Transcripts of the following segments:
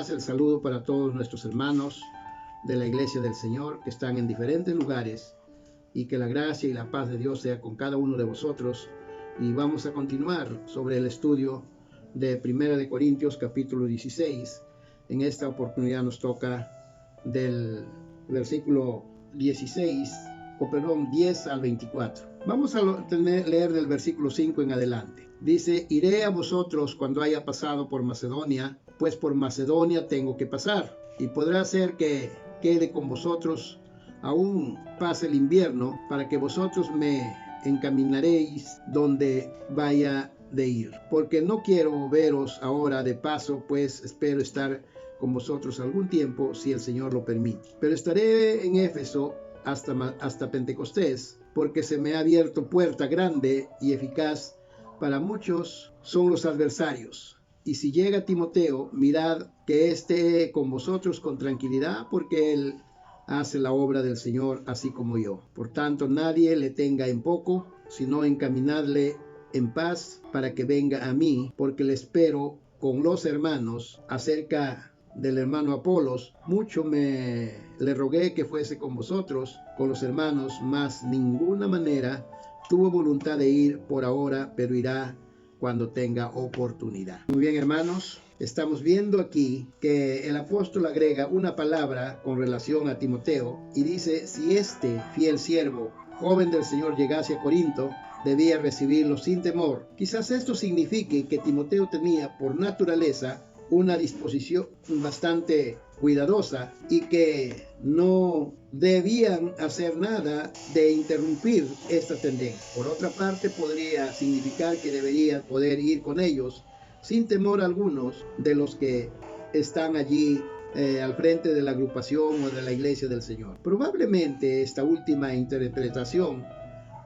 paz, el saludo para todos nuestros hermanos de la Iglesia del Señor que están en diferentes lugares, y que la gracia y la paz de Dios sea con cada uno de vosotros. Y vamos a continuar sobre el estudio de 1 de Corintios capítulo 16. En esta oportunidad nos toca del versículo 10 al 24. Vamos a leer del versículo 5 en adelante. Dice: iré a vosotros cuando haya pasado por Macedonia, pues por Macedonia tengo que pasar, y podrá ser que quede con vosotros aún pase el invierno, para que vosotros me encaminaréis donde vaya de ir, porque no quiero veros ahora de paso, pues espero estar con vosotros algún tiempo, si el Señor lo permite. Pero estaré en Éfeso hasta Pentecostés, porque se me ha abierto puerta grande y eficaz. Para muchos son los adversarios. Y si llega Timoteo, mirad que esté con vosotros con tranquilidad, porque él hace la obra del Señor así como yo. Por tanto, nadie le tenga en poco, sino encaminadle en paz para que venga a mí, porque le espero con los hermanos. Acerca del hermano Apolos, mucho le rogué que fuese con vosotros, con los hermanos, mas ninguna manera tuvo voluntad de ir por ahora, pero irá cuando tenga oportunidad. Muy bien, hermanos, estamos viendo aquí que el apóstol agrega una palabra con relación a Timoteo y dice: si este fiel siervo, joven del Señor, llegase a Corinto, debía recibirlo sin temor. Quizás esto signifique que Timoteo tenía por naturaleza una disposición bastante cuidadosa y que no debían hacer nada de interrumpir esta tendencia. Por otra parte, podría significar que deberían poder ir con ellos sin temor algunos de los que están allí al frente de la agrupación o de la iglesia del Señor. Probablemente esta última interpretación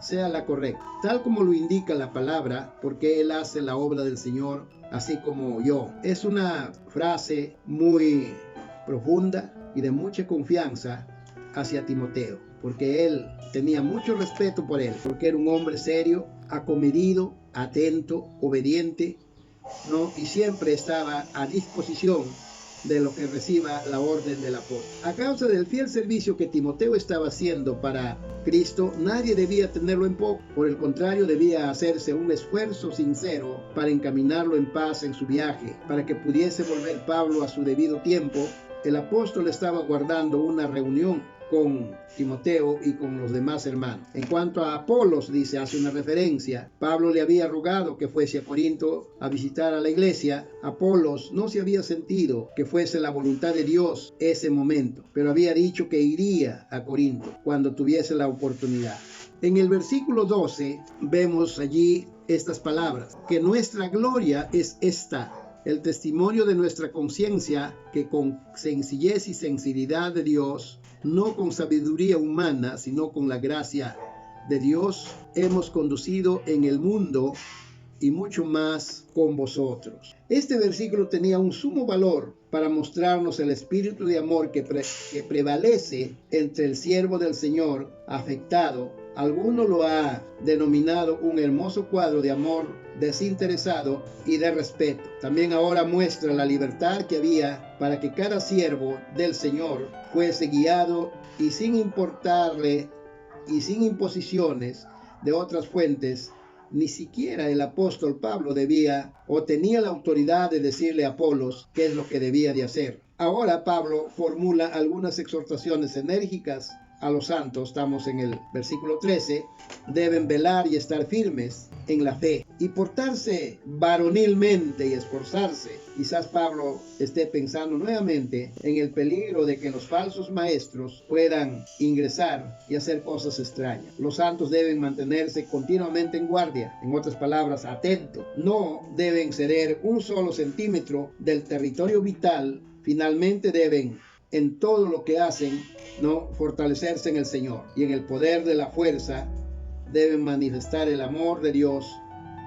sea la correcta, tal como lo indica la palabra, porque Él hace la obra del Señor así como yo. Es una frase muy profunda y de mucha confianza hacia Timoteo, porque él tenía mucho respeto por él, porque era un hombre serio, acomedido, atento, obediente, ¿no? Y siempre estaba a disposición de lo que reciba la orden del apóstol. A causa del fiel servicio que Timoteo estaba haciendo para Cristo, nadie debía tenerlo en poco. Por el contrario, debía hacerse un esfuerzo sincero para encaminarlo en paz en su viaje, para que pudiese volver Pablo a su debido tiempo. El apóstol estaba guardando una reunión con Timoteo y con los demás hermanos. En cuanto a Apolos, hace una referencia. Pablo le había rogado que fuese a Corinto a visitar a la iglesia. Apolos no se había sentido que fuese la voluntad de Dios ese momento, pero había dicho que iría a Corinto cuando tuviese la oportunidad. En el versículo 12 vemos allí estas palabras: que nuestra gloria es esta, el testimonio de nuestra conciencia, que con sencillez y sinceridad de Dios, no con sabiduría humana, sino con la gracia de Dios, hemos conducido en el mundo, y mucho más con vosotros. Este versículo tenía un sumo valor para mostrarnos el espíritu de amor que prevalece entre el siervo del Señor afectado. Alguno lo ha denominado un hermoso cuadro de amor desinteresado y de respeto. También ahora muestra la libertad que había para que cada siervo del Señor fuese guiado y sin importarle y sin imposiciones de otras fuentes. Ni siquiera el apóstol Pablo debía o tenía la autoridad de decirle a Apolos qué es lo que debía de hacer. Ahora Pablo formula algunas exhortaciones enérgicas a los santos. Estamos en el versículo 13. Deben velar y estar firmes en la fe y portarse varonilmente y esforzarse. Quizás Pablo esté pensando nuevamente en el peligro de que los falsos maestros puedan ingresar y hacer cosas extrañas. Los santos deben mantenerse continuamente en guardia, en otras palabras, atentos. No deben ceder un solo centímetro del territorio vital. Finalmente deben, en todo lo que hacen, no fortalecerse en el Señor, y en el poder de la fuerza deben manifestar el amor de Dios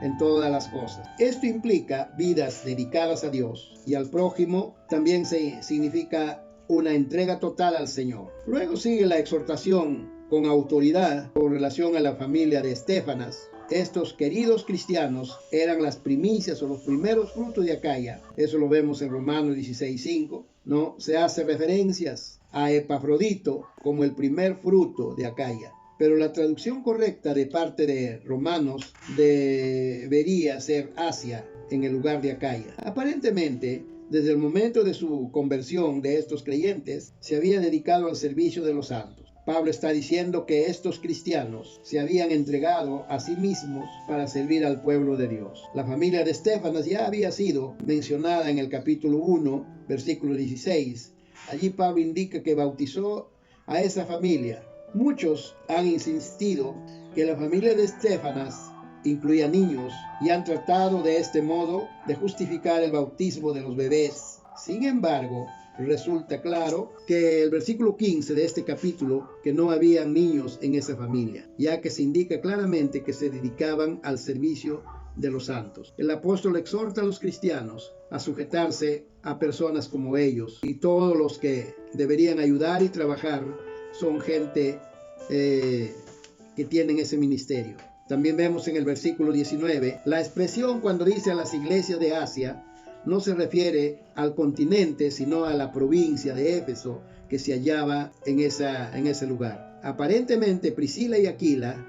en todas las cosas. Esto implica vidas dedicadas a Dios y al prójimo. También significa una entrega total al Señor. Luego sigue la exhortación con autoridad con relación a la familia de Estéfanas. estos queridos cristianos eran las primicias o los primeros frutos de Acaya. Eso lo vemos en Romanos 16:5, ¿no? Se hace referencias a Epafrodito como el primer fruto de Acaya. Pero la traducción correcta de parte de Romanos debería ser Asia en el lugar de Acaya. Aparentemente, desde el momento de su conversión de estos creyentes, se había dedicado al servicio de los santos. Pablo está diciendo que estos cristianos se habían entregado a sí mismos para servir al pueblo de Dios. La familia de Estéfanas ya había sido mencionada en el capítulo 1, versículo 16. Allí Pablo indica que bautizó a esa familia. Muchos han insistido que la familia de Estéfanas incluía niños y han tratado de este modo de justificar el bautismo de los bebés. Sin embargo, resulta claro que el versículo 15 de este capítulo que no había niños en esa familia, ya que se indica claramente que se dedicaban al servicio de los santos. El apóstol exhorta a los cristianos a sujetarse a personas como ellos, y todos los que deberían ayudar y trabajar son gente que tienen ese ministerio. También vemos en el versículo 19, la expresión cuando dice a las iglesias de Asia, no se refiere al continente, sino a la provincia de Éfeso que se hallaba en ese lugar. Aparentemente Priscila y Aquila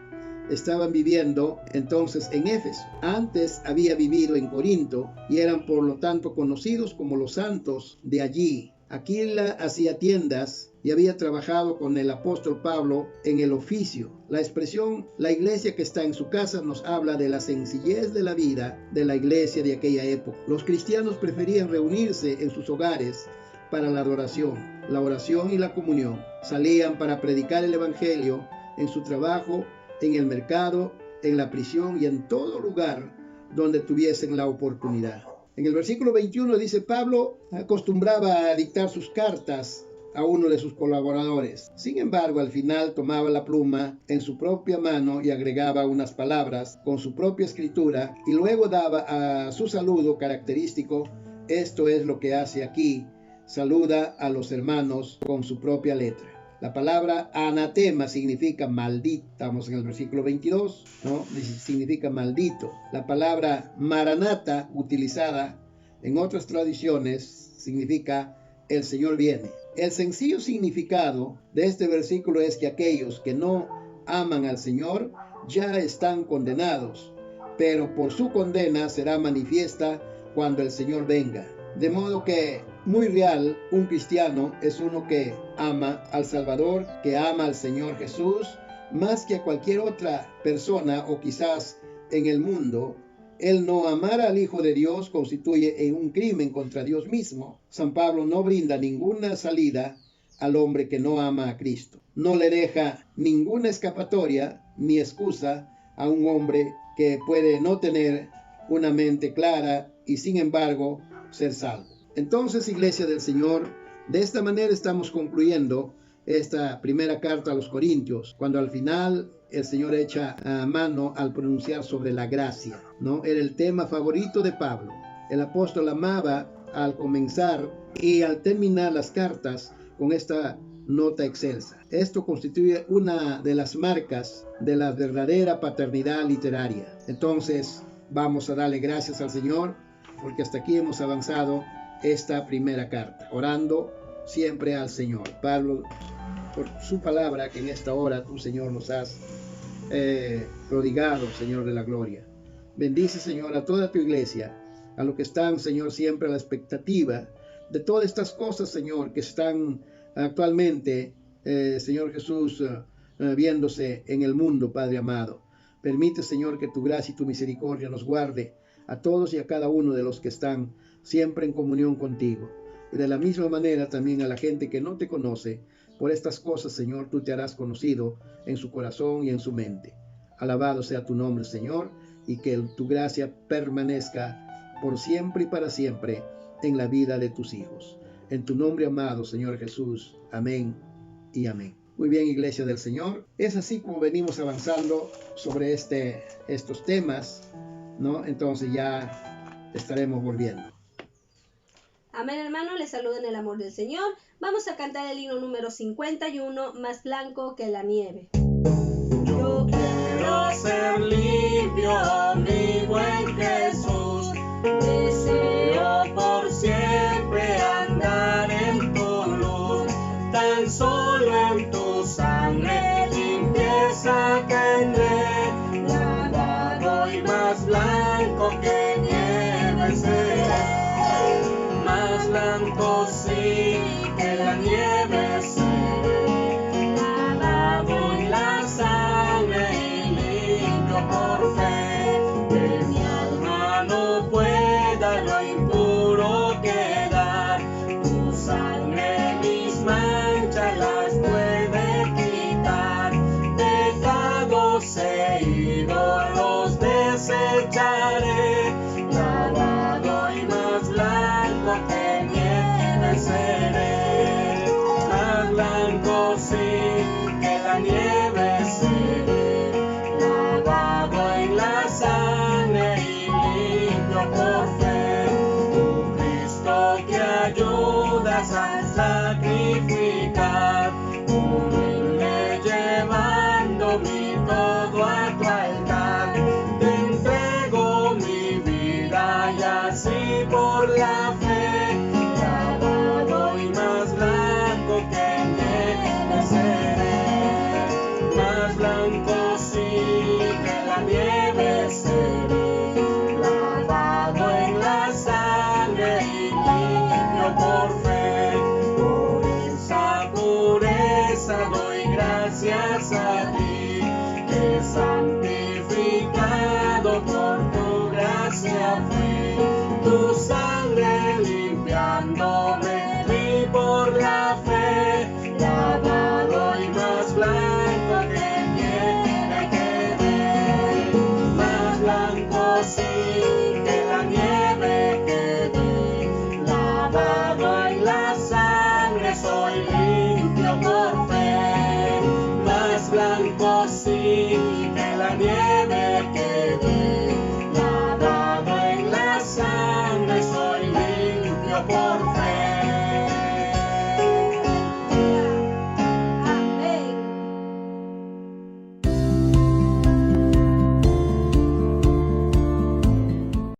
estaban viviendo entonces en Éfeso. Antes había vivido en Corinto y eran por lo tanto conocidos como los santos de allí. Aquila hacía tiendas y había trabajado con el apóstol Pablo en el oficio. La expresión la iglesia que está en su casa nos habla de la sencillez de la vida de la iglesia de aquella época. Los cristianos preferían reunirse en sus hogares para la adoración, la oración y la comunión. Salían para predicar el evangelio en su trabajo, en el mercado, en la prisión y en todo lugar donde tuviesen la oportunidad. En el versículo 21 dice, Pablo acostumbraba a dictar sus cartas a uno de sus colaboradores. Sin embargo, al final tomaba la pluma en su propia mano y agregaba unas palabras con su propia escritura y luego daba a su saludo característico. Esto es lo que hace aquí. Saluda a los hermanos con su propia letra. La palabra anatema significa maldito. Estamos en el versículo 22, ¿no? Significa maldito. La palabra maranata, utilizada en otras tradiciones, significa el Señor viene. El sencillo significado de este versículo es que aquellos que no aman al Señor ya están condenados, pero por su condena será manifiesta cuando el Señor venga. De modo que, muy real, un cristiano es uno que ama al Salvador, que ama al Señor Jesús, más que a cualquier otra persona o quizás en el mundo. El no amar al Hijo de Dios constituye un crimen contra Dios mismo. San Pablo no brinda ninguna salida al hombre que no ama a Cristo. No le deja ninguna escapatoria ni excusa a un hombre que puede no tener una mente clara y sin embargo ser salvo. Entonces, Iglesia del Señor, de esta manera estamos concluyendo esta primera carta a los Corintios, cuando al final el Señor echa a mano al pronunciar sobre la gracia, ¿no? Era el tema favorito de Pablo. El apóstol amaba al comenzar y al terminar las cartas con esta nota excelsa. Esto constituye una de las marcas de la verdadera paternidad literaria. Entonces, vamos a darle gracias al Señor, porque hasta aquí hemos avanzado esta primera carta, orando siempre al Señor. Pablo, por su palabra que en esta hora tú, Señor, nos has prodigado, Señor de la gloria. Bendice, Señor, a toda tu iglesia, a los que están, Señor, siempre a la expectativa de todas estas cosas, Señor, que están actualmente, Señor Jesús, viéndose en el mundo, Padre amado. Permite, Señor, que tu gracia y tu misericordia nos guarde a todos y a cada uno de los que están siempre en comunión contigo. Y de la misma manera también a la gente que no te conoce. Por estas cosas, Señor, tú te harás conocido en su corazón y en su mente. Alabado sea tu nombre, Señor, y que tu gracia permanezca por siempre y para siempre en la vida de tus hijos. En tu nombre amado, Señor Jesús. Amén y amén. Muy bien, Iglesia del Señor. Es así como venimos avanzando sobre estos temas, ¿no? Entonces ya estaremos volviendo. Amén, hermano, les saluda en el amor del Señor. Vamos a cantar el himno número 51, Más blanco que la nieve. Yo quiero Deseo ser limpio, mi buen Jesús. Deseo por siempre andar en tu luz. Tan solo en tu sangre limpieza tendré. Lavado y más blanco que nieve seré. Más blanco sí que la nieve seré. Lavado en la sangre y limpio por fe. Que mi alma no pueda lo impuro quedar. Tu sangre mis manchas las puede quitar. Pecados he ido, los desecharé. Lavado y más blanco que nieve seré. Más blanco sí que la nieve seré. Lavado en la sangre y limpio por fe. Tu Cristo que ayudas a sacrificar. Humilde llevando mi todo a tu altar. Te entrego mi vida y así por la fe. Lavado y más blanco que nieve seré. Más blanco sí que la nieve seré. Lavado en la sangre y limpio por fe. Por esa pureza doy gracias a ti, que santificado por tu gracia fui. Tu sangre limpiándome vi por la fe. Lavado y más blanco que nieve quedé. Más blanco sí